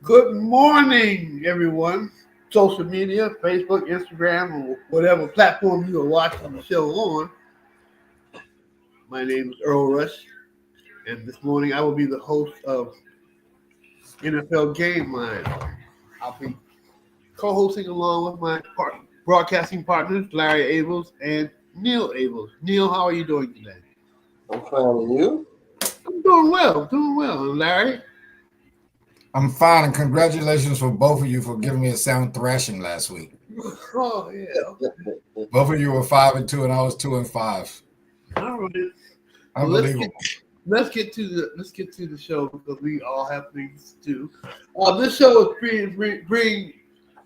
Good morning, everyone. Social media, Facebook, Instagram, or whatever platform you are watching the show on. My name is Earl Rush, and this morning I will be the host of NFL Gameline. I'll be co-hosting along with my broadcasting partners, Larry Abels and Neil Abels. Neil, how are you doing today? I'm fine, and you? I'm doing well, And Larry? I'm fine, and congratulations for both of you for giving me a sound thrashing last week. Oh, yeah. Both of you were 5-2, and I was 2-5. All right. Unbelievable. Let's get to the show because we all have things to do. This show is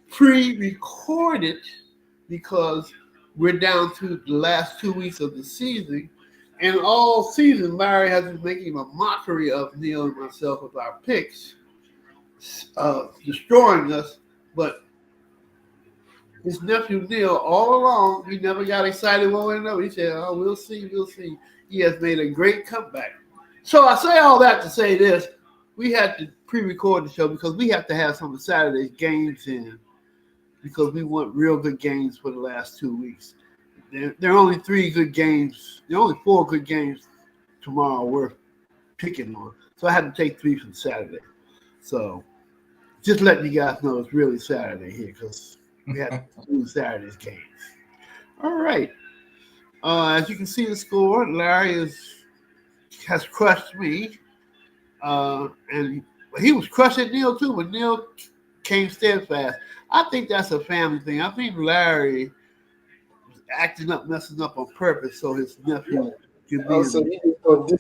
pre-recorded because we're down to the last 2 weeks of the season, and all season Larry has been making a mockery of Neil and myself with our picks, destroying us. But his nephew Neil, all along, he never got excited one way or another. He said, "Oh, we'll see." He has made a great comeback. So I say all that to say this: we had to pre-record the show because we have to have some of Saturday's games in because we want real good games for the last 2 weeks. There are only 3 good games. There are only 4 good games tomorrow worth picking on. So I had to take 3 from Saturday. So just letting you guys know it's really Saturday here because we had to do Saturday's games. All right. As you can see the score, Larry has crushed me. And he was crushing Neil too, but Neil came steadfast. I think that's a family thing. I think Larry was acting up, messing up on purpose so his nephew could be. Oh, so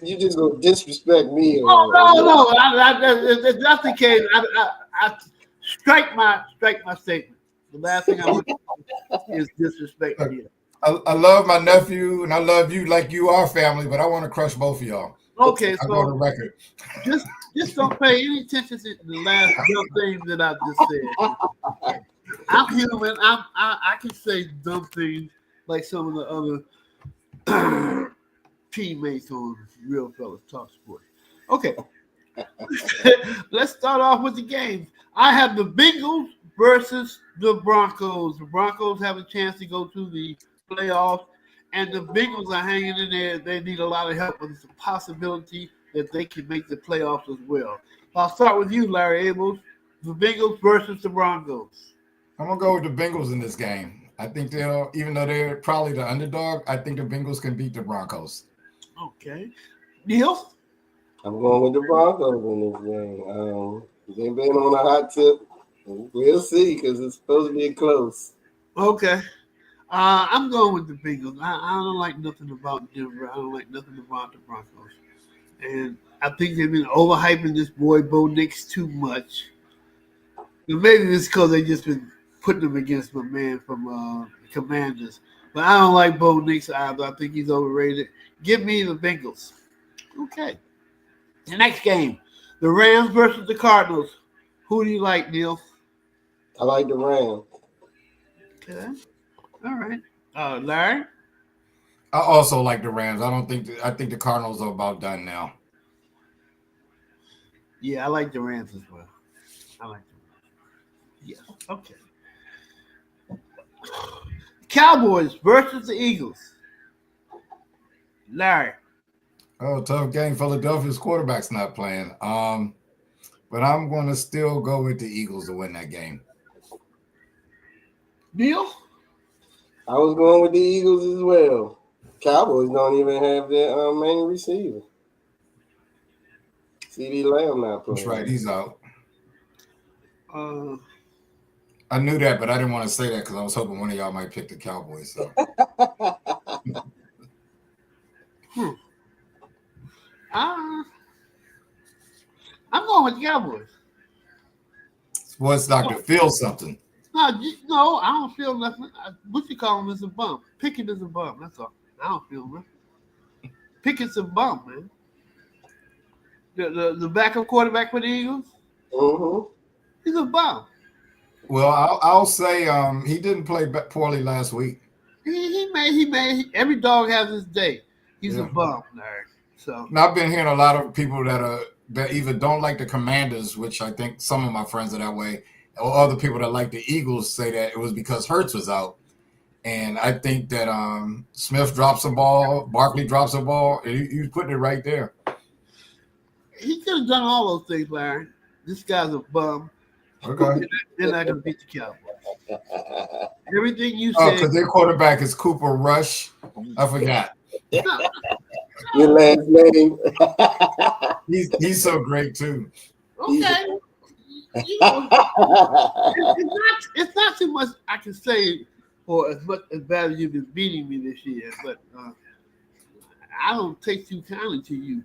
you just go disrespect me? No. That's the case. I strike my statement. The last thing I want to do is disrespect you. I love my nephew, and I love you like you are family, but I want to crush both of y'all. Okay, I go on the record. Just don't pay any attention to the last dumb things that I just said. I'm human. I can say dumb things like some of the other teammates on Real Fellas Talk Sports. Okay, let's start off with the games. I have the Bengals versus the Broncos. The Broncos have a chance to go to the playoffs, and the Bengals are hanging in there. They need a lot of help, but it's a possibility that they can make the playoffs as well. I'll start with you, Larry Abels. The Bengals versus the Broncos. I'm going to go with the Bengals in this game. I think even though they're probably the underdog, I think the Bengals can beat the Broncos. Okay. Neil? I'm going with the Broncos in this game. They've been on a hot tip. We'll see because it's supposed to be close. Okay. I'm going with the Bengals. I don't like nothing about Denver. I don't like nothing about the Broncos. And I think they've been overhyping this boy Bo Nix too much. And maybe it's because they just been putting him against my man from Commanders. But I don't like Bo Nix either. I think he's overrated. Give me the Bengals. Okay. The next game, the Rams versus the Cardinals. Who do you like, Neil? I like the Rams. Okay. All right. Larry? I also like the Rams. I think the Cardinals are about done now. Yeah, I like the Rams as well. I like the Rams. Yeah. Okay. Cowboys versus the Eagles. Larry. Oh, tough game. Philadelphia's quarterback's not playing. But I'm going to still go with the Eagles to win that game. Neil? I was going with the Eagles as well. Cowboys don't even have their main receiver. CD Lamb not playing. That's right. He's out. I knew that, but I didn't want to say that because I was hoping one of y'all might pick the Cowboys. So. I'm going with the Cowboys. Sports doctor feels something. No, I don't feel nothing. What you call him is a bum. Pickett is a bum. That's all. I don't feel nothing. Pickett's a bum, man. The backup quarterback for the Eagles. Mm-hmm. He's a bum. Well, I'll say he didn't play poorly last week. He made. Every dog has his day. He's a bum, nerd. So now, I've been hearing a lot of people that are that either don't like the Commanders, which I think some of my friends are that way, or other people that like the Eagles say that it was because Hurts was out. And I think that Smith drops a ball, Barkley drops a ball, and you putting it right there. He could have done all those things, Larry. This guy's a bum. Okay. They're not going to beat the Cowboys. Everything you Oh, said. because their quarterback is Cooper Rush. I forgot. No, Your last name. He's so great too. okay. You know, it's not too much I can say for as much as bad as you've been beating me this year, but I don't take too kindly to you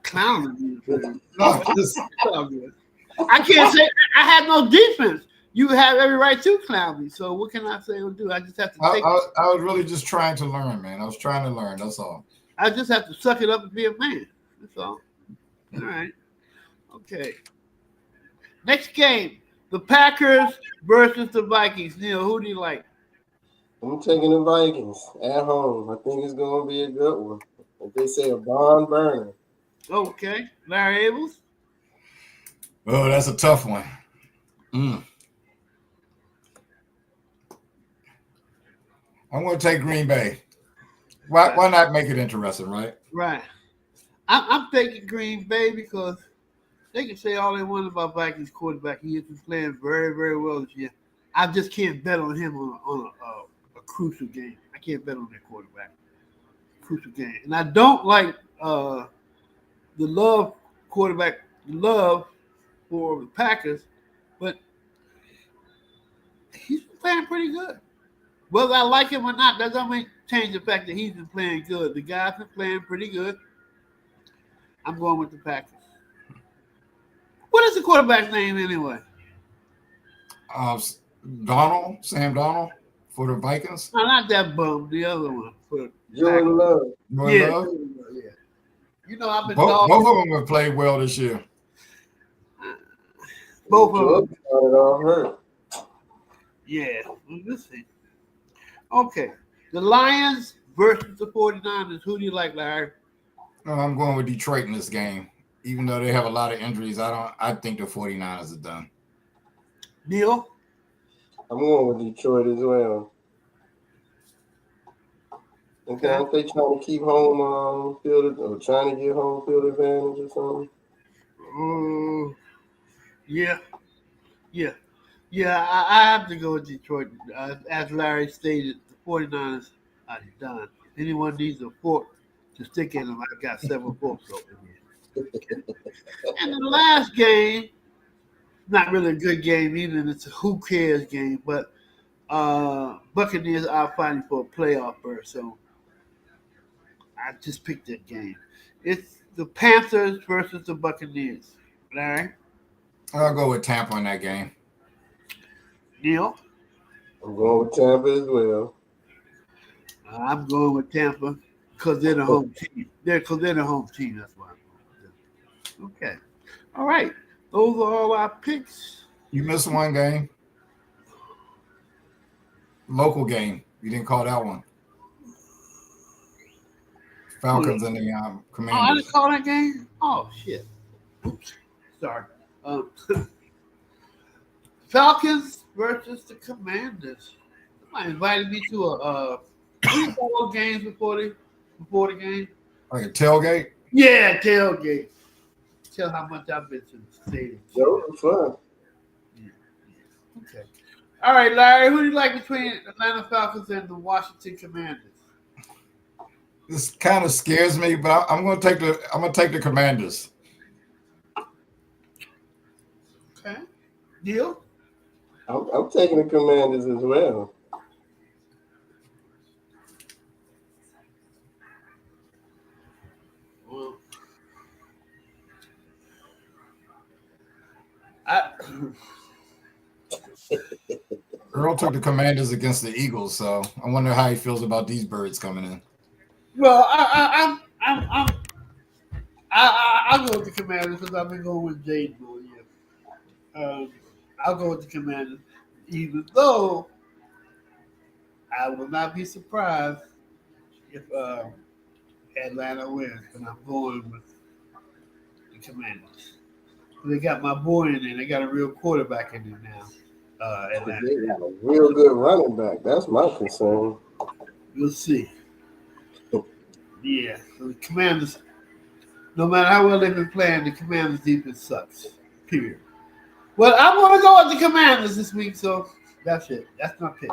clowning me. No, just, I can't say I had no defense. You have every right to clown me. So what can I say or do? I just have to take. I was really just trying to learn, man. I was trying to learn. That's all. I just have to suck it up and be a man. That's all. All right. Okay. Next game, the Packers versus the Vikings. Neil, who do you like? I'm taking the Vikings at home. I think it's going to be a good one. If they say a barn burner. Okay. Larry Abels? Oh, that's a tough one. I'm going to take Green Bay. Why not make it interesting, right? Right. I'm taking Green Bay because they can say all they want about Vikings quarterback. He has been playing very, very well this year. I just can't bet on him on a crucial game. I can't bet on that quarterback. Crucial game. And I don't like the Love quarterback, Love for the Packers, but he's been playing pretty good. Whether I like him or not, that doesn't change the fact that he's been playing good. The guy's been playing pretty good. I'm going with the Packers. What is the quarterback's name anyway? Sam Donald for the Vikings. No, not that bum. The other one for the Jordan Love. Jordan yeah, Love? yeah. You know, I've been Both of them have played well this year. both of Jordan them. started all hurt. Yeah, let's see. Okay, the Lions versus the 49ers. Who do you like, Larry? I'm going with Detroit in this game. Even though they have a lot of injuries, I think the 49ers are done. Neil? I'm going with Detroit as well. Okay, aren't they trying to keep home field or trying to get home field advantage or something? Yeah. I have to go with Detroit. As Larry stated, the 49ers are done. If anyone needs a fork to stick in them, I've got several forks over here. And the last game, not really a good game either. It's a who cares game, but Buccaneers are fighting for a playoff berth, so I just picked that game. It's the Panthers versus the Buccaneers. Larry, I'll go with Tampa in that game. Neil, I'm going with Tampa as well. I'm going with Tampa because they're the home team. They're the home team. That's why I'm going with them. Okay, all right. Those are all our picks. You missed one game. Local game. You didn't call that one. Falcons and the Oh, I Commanders. didn't call that game. Oh shit. Oops. Sorry. Falcons versus the Commanders. Somebody invited me to a football games before the game. Like a tailgate? Yeah, tailgate. Tell how much I've been to the stadium. That was fun. Okay. All right, Larry. Who do you like between Atlanta Falcons and the Washington Commanders? This kind of scares me, but I'm going to take the Commanders. Okay. Neil? I'm taking the Commanders as well. Well, Earl took the Commanders against the Eagles, so I wonder how he feels about these birds coming in. well, I'll go with the Commanders because I've been going with Jaden all year. I'll go with the Commanders, even though I will not be surprised if Atlanta wins, and I'm going with the the Commanders. They got my boy in there. They got a real quarterback in there now. But Atlanta. they got a real good running back. That's my concern. We'll see. Yeah, so the Commanders. No matter how well they've been playing, the Commanders defense sucks. Period. Well, I'm going to go with the Commanders this week, so that's it. That's my pick.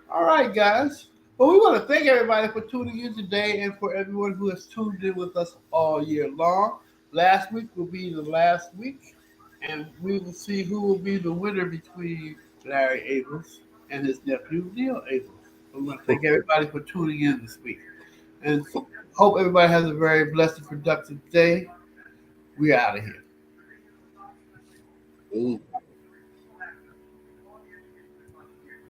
All right, guys. Well, we want to thank everybody for tuning in today and for everyone who has tuned in with us all year long. Last week will be the last week, and we will see who will be the winner between Larry Abrams and his nephew, Neil Abrams. We want to thank everybody for tuning in this week. And hope everybody has a very blessed and productive day. We're out of here.